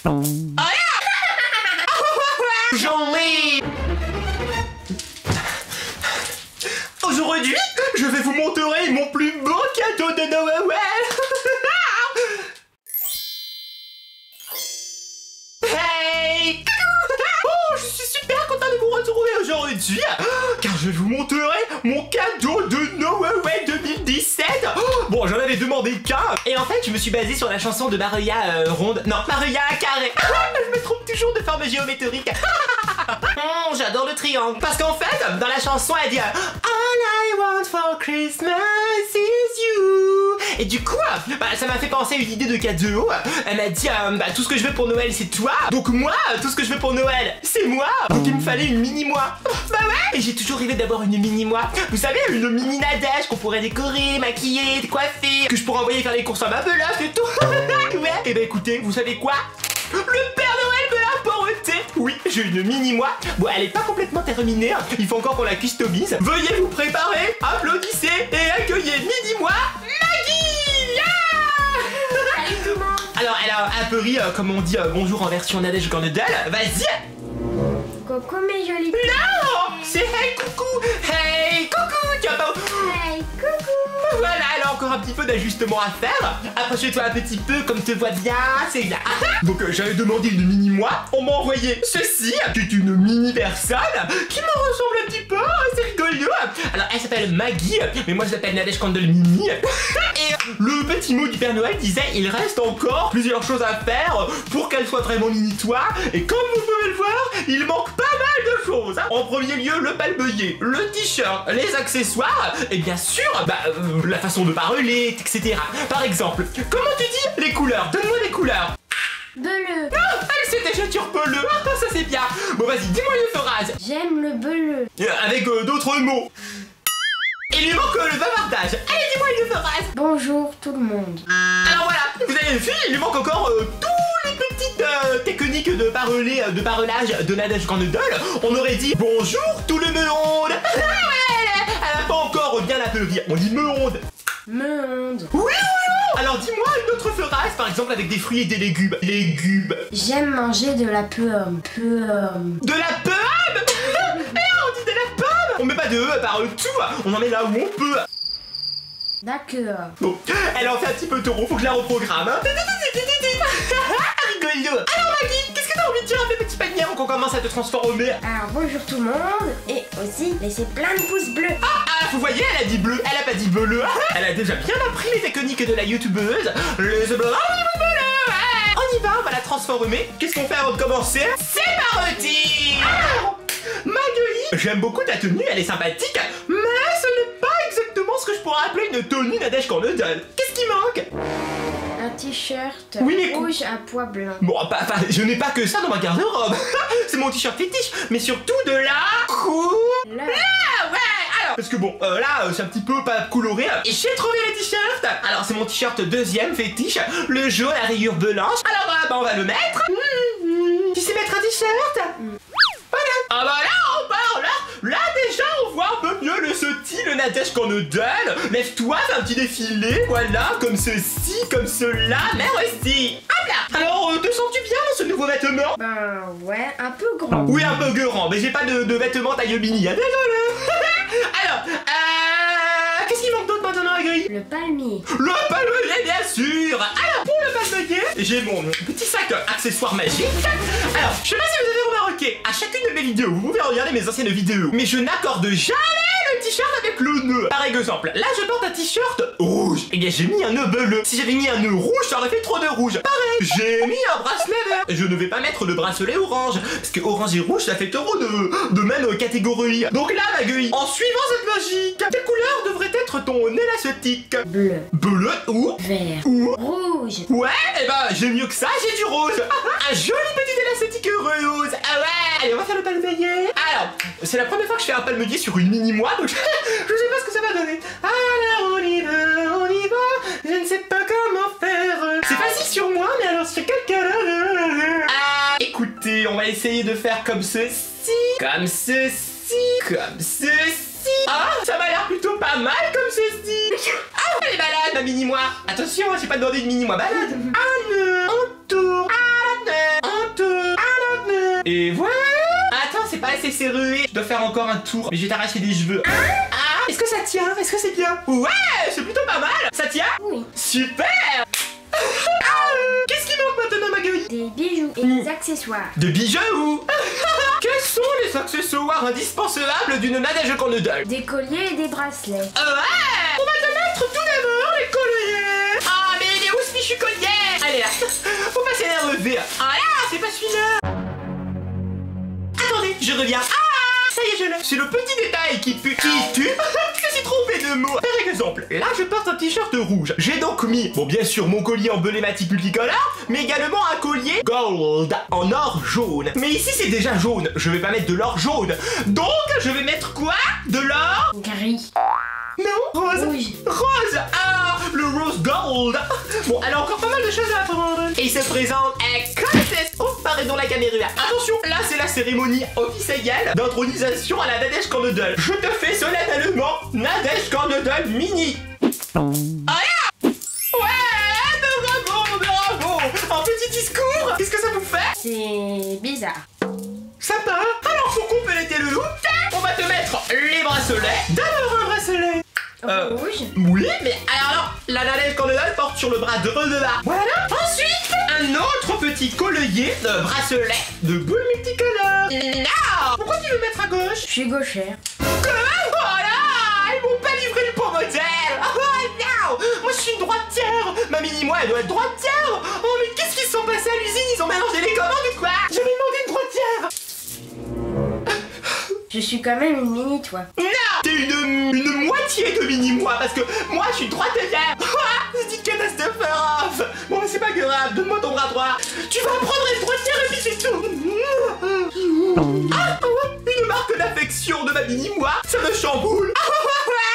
Ah, j'en ai. Aujourd'hui, je vais vous montrer mon plus beau cadeau de Noël. Hey! Oh, je suis super content de vous retrouver aujourd'hui, car je vais vous montrer mon cadeau de Noël 2017. Bon, j'en avais demandé qu'un, et en fait, je me suis basé sur la chanson de Maria Ronde. Non, Maria Carré. Je me trompe toujours de forme géométrique. J'adore le triangle. Parce qu'en fait, dans la chanson, elle dit All I want for Christmas is you. Et du coup, ça m'a fait penser à une idée de cadeau. Elle m'a dit tout ce que je veux pour Noël, c'est toi. Donc moi, tout ce que je veux pour Noël, c'est moi. Donc il me fallait une mini-moi. Bah ouais. Et j'ai toujours rêvé d'avoir une mini-moi. Vous savez, une mini Nadège qu'on pourrait décorer, maquiller, coiffer, que je pourrais envoyer faire les courses en ma belote et tout. Ouais. Et bah écoutez, vous savez quoi? Le Père Noël me l'a apporté. Oui, j'ai une mini-moi. Bon, elle est pas complètement terminée. Il faut encore qu'on la customise. Veuillez vous préparer, applaudissez et accueillez mini-moi Maggie. Salut tout le monde. Alors, elle a un peu ri, comme on dit bonjour en version Nadège Cornedel. Vas-y. Coucou mes jolis. Non, c'est hey coucou. Hey coucou. Tu vas pas... Hey, coucou. Voilà, elle a encore un petit peu d'ajustement à faire. Approche-toi un petit peu, comme te vois bien, c'est là. Donc j'avais demandé une mini-moi. On m'a envoyé ceci, qui est une mini-personne qui me ressemble un petit peu, c'est rigolo. Alors elle s'appelle Maggie, mais moi je l'appelle Nadège Candle Mini. Et le petit mot du Père Noël disait il reste encore plusieurs choses à faire pour qu'elle soit vraiment mini-toi. Et comme vous pouvez le voir, il manque pas mal de choses. En premier lieu, le palmelier, le t-shirt, les accessoires, et bien sûr, la façon de parler, etc. Par exemple, comment tu dis les couleurs? Donne-moi les couleurs. Bleu. Ah, elle sait déjà sur bleu. Ah, ça c'est bien. Bon, vas-y, dis-moi une phrase. J'aime le bleu. Avec d'autres mots. Il lui manque le bavardage. Allez, dis-moi une phrase. Bonjour tout le monde. Alors voilà, vous avez vu, il lui manque encore tous les petites techniques de parolage de Nadège Cornedel. On aurait dit bonjour tout le monde. Elle a pas encore bien applaudi. On dit meonde. Meonde. Oui, alors dis-moi une autre phrase, par exemple avec des fruits et des légumes. Légumes. J'aime manger de la pomme. De la pomme. On dit de la pomme. On met pas de E par tout, on en met là où on peut. D'accord. Bon, elle en fait un petit peu trop, faut que je la reprogramme. Rigolo. Alors Maggie, qu'est-ce que t'as envie de dire à mes petits paniers avant qu'on commence à te transformer? Alors bonjour tout le monde et aussi laissez plein de pouces bleus. Vous voyez, elle a dit bleu, elle a pas dit bleu. Elle a déjà bien appris les techniques de la youtubeuse. Les bleu. On y va, on va la transformer. Qu'est-ce qu'on fait avant de commencer? C'est parti. Maggie, j'aime beaucoup ta tenue, elle est sympathique, mais ce n'est pas exactement ce que je pourrais appeler une tenue Nadège Cornedel. Qu'est-ce qui manque? Un t-shirt Oui, mais rouge à pois blanc. Bon, je n'ai pas que ça dans ma garde-robe. C'est mon t-shirt fétiche, mais surtout de la couleur. Ouais. Alors, parce que bon, là, c'est un petit peu pas coloré. Et j'ai trouvé les t-shirts. Alors, c'est mon t-shirt deuxième fétiche, le jaune à rayures blanches. Alors, on va le mettre. Tu sais mettre un t-shirt? Voilà. Ah bah là, on part là déjà, on voit un peu mieux le style Nadège Cornedel. Lève-toi, fais un petit défilé. Voilà, comme ceci, comme cela. Merci. Hop là. Alors, te sens-tu bien dans ce nouveau vêtement? Ben ouais, un peu grand. Oui, un peu grand, mais j'ai pas de vêtements taille mini. Désolé. Alors, qu'est-ce qui manque d'autre maintenant, Gris? Le palmier. Le palmier, bien sûr. Alors, pour le palmier, j'ai mon petit sac accessoire magique. Alors, je sais pas si vous avez remarqué, à chacune de mes vidéos, vous pouvez regarder mes anciennes vidéos, mais je n'accorde jamais le t-shirt avec le nœud. Par exemple, là, je porte un t-shirt rouge. Et bien, j'ai mis un nœud bleu. Si j'avais mis un nœud rouge, ça aurait fait trop de rouge. Pareil, j'ai mis un bracelet vert. Et je ne vais pas mettre de bracelet orange, parce que orange et rouge, ça fait trop de même catégorie. Donc là, Maggie, en suivant cette logique, quelle couleur devrait être ton élastique? Bleu. Bleu ou Vert. ou Rouge. Ouais, et j'ai mieux que ça, j'ai du rose. Un joli petit élastique rose. Ah ouais, allez, on va faire le palmier. Alors, c'est la première fois que je fais un palmier sur une mini-moi, donc je sais pas ce que ça va donner. Alors, on y va, je ne sais pas comment faire. C'est facile sur moi, mais alors sur quelqu'un là. Écoutez, on va essayer de faire comme ceci, comme ceci, comme ceci. Ah, ça m'a l'air plutôt pas mal comme ceci. Ah, elle est malade, ma mini-moi. Attention, j'ai pas demandé une mini-moi balade. Un nœud, on tourne, un nœud, Et voilà. Attends, c'est pas assez serré. Je dois faire encore un tour. Mais je vais t'arracher des cheveux. Ah, est-ce que ça tient? Est-ce que c'est bien? Ouais, c'est plutôt pas mal. Ça tient? Oui. Super. Qu'est-ce qui manque maintenant, Magui? Des bijoux et des accessoires. De bijoux. Quels sont les accessoires indispensables d'une Nadège Cornedale? Des colliers et des bracelets. Ouais. On va te mettre tout d'abord les colliers. Ah, mais il est où ce fichu collier? Allez là, faut pas s'énerver. Ah là, c'est pas celui-là. Attendez, je reviens. Ah, ça y est, je l'ai. C'est le petit détail qui tue. Je me suis trompé de mots. Par exemple, là je porte un t-shirt rouge. J'ai donc mis, bon bien sûr, mon collier emblématique multicolore, mais également un collier gold en or jaune. Mais ici c'est déjà jaune. Je vais pas mettre de l'or jaune. Donc je vais mettre quoi? De l'or Gris. Non, rose. Rouge. Rose. Ah, le rose gold. Bon, elle a encore pas mal de choses à apprendre. Et il se présente comme ceci. Oh, pardon la caméra. Attention, là c'est la cérémonie officielle d'intronisation à la Nadège Cornedale. Je te fais solennellement Nadège Cornedale mini. Ah yeah. Ouais, bravo. Un petit discours. Qu'est-ce que ça vous fait? C'est bizarre. Sympa. Alors pour compléter le look, on va te mettre les bracelets. D'abord un bracelet. Rouge. Oui, mais alors la Nadège Cornedale porte sur le bras de là. Voilà. Ensuite, un autre petit collier de bracelet de boules multicolores. Non. Pourquoi tu veux mettre à gauche? Je suis gauchère. Voilà. Ils m'ont pas livré le bon modèle. Oh non. Moi je suis une droitière. Ma mini-moi elle doit être droitière. Oh mais qu'est-ce qui se sont passés à l'usine? Ils ont mélangé les commandes ou quoi? J'avais demandé une droitière. Je suis quand même une mini toi. Non. T'es une moitié de mini-moi parce que moi je suis droitière. C'est une catastrophe. Bon mais c'est pas grave, donne-moi ton bras droit. Tu vas prendre une droitière et puis c'est tout. Ah, une marque d'affection de ma mini-moi. Ça me chamboule.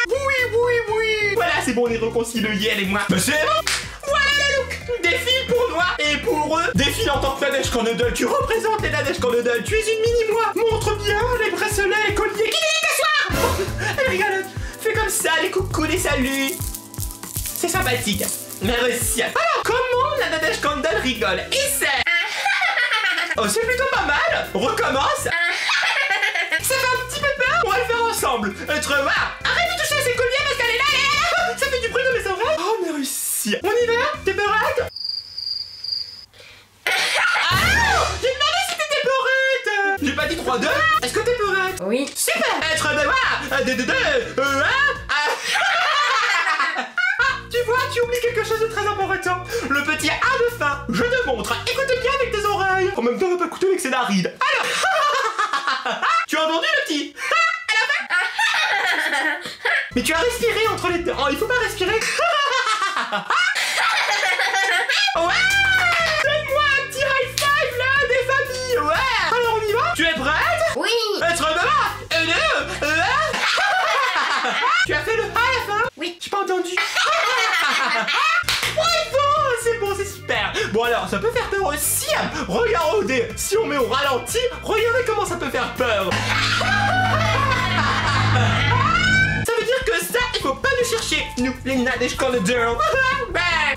Oui. Voilà, c'est bon, on est réconciliés, elle et moi. Mais c'est bon. Voilà le look. Défile pour moi et pour eux. Défile en tant que Nadège Cornedale. Tu représentes les Nadège Cornedale. Tu es une mini-moi. Montre bien les bracelets, les colliers. Qui dit t'asseoir? Elle rigole. Fais comme ça, les coucous, les saluts. C'est sympathique. Merci. Alors, comment la Nadège Cornedale rigole? Et c'est... Oh, c'est plutôt pas mal. Recommence. Ça fait un petit peu peur. On va le faire ensemble. Être voir. Arrête de toucher ses colliers parce qu'elle est là, elle est là. Ça fait du bruit dans mes oreilles. Oh, merci. On y va? T'es peurette? Ah! J'ai demandé si t'étais peurette. J'ai pas dit 3-2. Est-ce que t'es peurette? Oui. Super. Être de voir. Tu vois, tu oublies quelque chose de très important. Le petit A de fin. Je te montre. Écoute bien avec tes oreilles. En même temps, on va pas écouter avec ses narines. Alors. Tu as entendu le petit? Mais tu as respiré entre les deux. Oh, il faut pas respirer. Ouais. Donne-moi un petit high five là, des familles. Ouais. Alors on y va? Tu es prête? Oui. Être de là. Tu as fait le A à la fin? Oui. J'ai pas entendu. C'est bon, c'est super. Bon alors, ça peut faire peur aussi. Regardez, si on met au ralenti, regardez comment ça peut faire peur. Ça veut dire que ça, il faut pas nous chercher, nous, les Nadège Cornedale.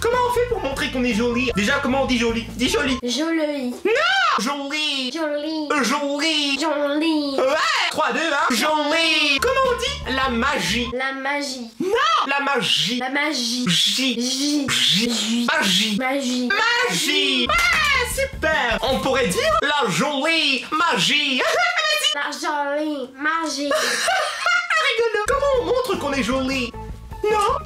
Comment on fait pour montrer qu'on est joli? Déjà, comment on dit joli? Dis joli. Joli. Non. Joli. Joli. Joli. Joli. Ouais. 3, 2, 1. Joli. Comment on dit? La magie. La magie. Non. La magie. La magie. Magie. Magie. Magie. Magie. Ouais, super. On pourrait dire la jolie magie. La jolie magie. Rigolo. Comment on montre qu'on est joli? Non.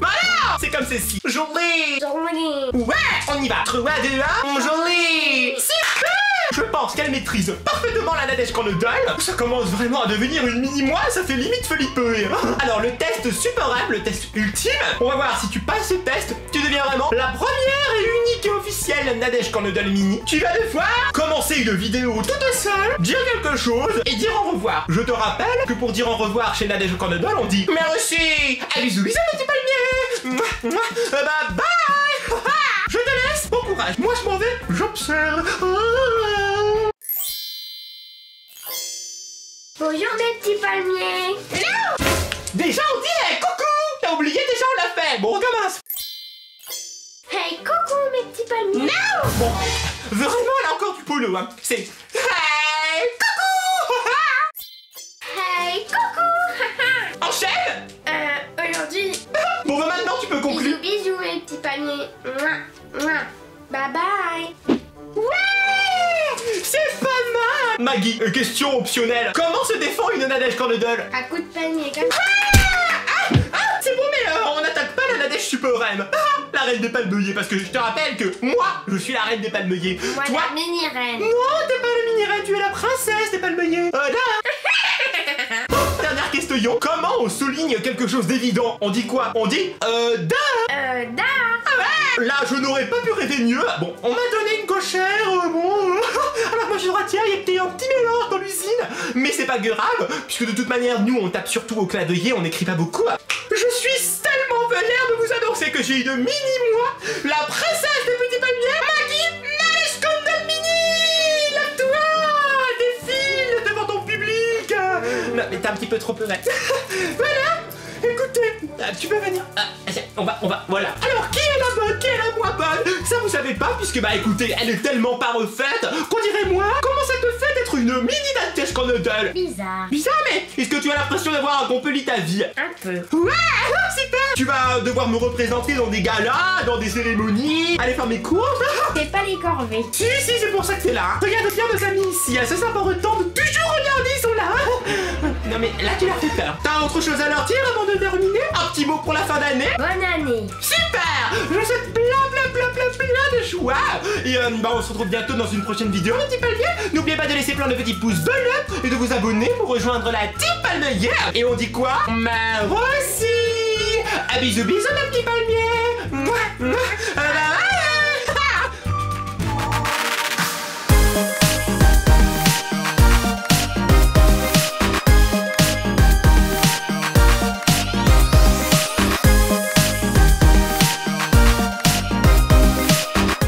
Voilà. C'est comme ceci. Joli. Joli. Ouais, on y va. 3, 2, 1. Joli. Super. Je pense qu'elle maîtrise parfaitement la Nadège Cornedale. Ça commence vraiment à devenir une mini-moi, ça fait limite flipper. Alors le test suprême, le test ultime, on va voir si tu passes ce test, tu deviens vraiment la première et unique et officielle Nadège Cornedale mini. Tu vas devoir commencer une vidéo toute seule, dire quelque chose et dire au revoir. Je te rappelle que pour dire au revoir chez Nadège Cornedale, on dit merci. Ah, bisous, bisous, petit palmier. Bye bye. Je te laisse, bon courage. Moi je m'en vais, j'observe. Bonjour mes petits palmiers. Non. Déjà on dit coucou. T'as oublié, déjà on l'a fait. Bon, on recommence. Hey, coucou mes petits palmiers. Non. Bon, vraiment là encore tu Poulot, hein. C'est hey, coucou. Hey, coucou. Enchaîne. Aujourd'hui, Bon, bah maintenant tu peux conclure. bisous, bisous, mes petits paniers. Mouah, mouah. Bye bye. Ouais, c'est pas mal. Maggie, question optionnelle. Comment se défend une Nadège Cornedole? À coup de panier, comme ça. C'est bon, mais on n'attaque pas la Nadège suprême. La reine des palmeliers, parce que je te rappelle que moi, je suis la reine des palmeliers. Moi, Toi, la mini-reine. non, t'es pas la mini-reine, tu es la princesse des palmeliers. Dernière question. Comment on souligne quelque chose d'évident? On dit quoi? On dit da. Da. Là, je n'aurais pas pu rêver mieux. Bon, on m'a donné une cochère, bon. Alors moi, je dois dire, il y a peut-être un petit mélange dans l'usine. Mais c'est pas grave, puisque de toute manière, nous, on tape surtout au clavier, on n'écrit pas beaucoup. Je suis tellement vénère de vous annoncer que j'ai une mini-moi, la princesse des petits palmiers, Maggie Nadège Cornedole Mini. Lève-toi, défile devant ton public. Non, mais t'as un petit peu trop pleuré. Voilà. Écoutez, tu peux venir. On va, voilà. Alors, qui est la bonne, qui est la moins bonne? Ça, vous savez pas, puisque, bah, écoutez, elle est tellement pas refaite qu'on dirait moi. Comment ça te fait d'être une mini Nadège Cornedole? Bizarre. Bizarre, mais est-ce que tu as l'impression d'avoir accompli ta vie? Un peu. Ouais, super. Tu vas devoir me représenter dans des galas, dans des cérémonies, aller faire mes courses. C'est pas les corvées. Si, si, c'est pour ça que t'es là. Regarde bien nos amis ici, ça c'est important de toujours regarder, ils sont là. Non mais là tu leur fais peur. T'as autre chose à leur dire avant de terminer? Un petit mot pour la fin d'année? Bonne année. Super. Je vous souhaite plein de joie. Et bah on se retrouve bientôt dans une prochaine vidéo, les petits palmiers. N'oubliez pas de laisser plein de petits pouces bleus et de vous abonner pour rejoindre la team palmière. Et on dit quoi? Merci. À bisous bisous, mes petits palmiers. Mouah, mouah.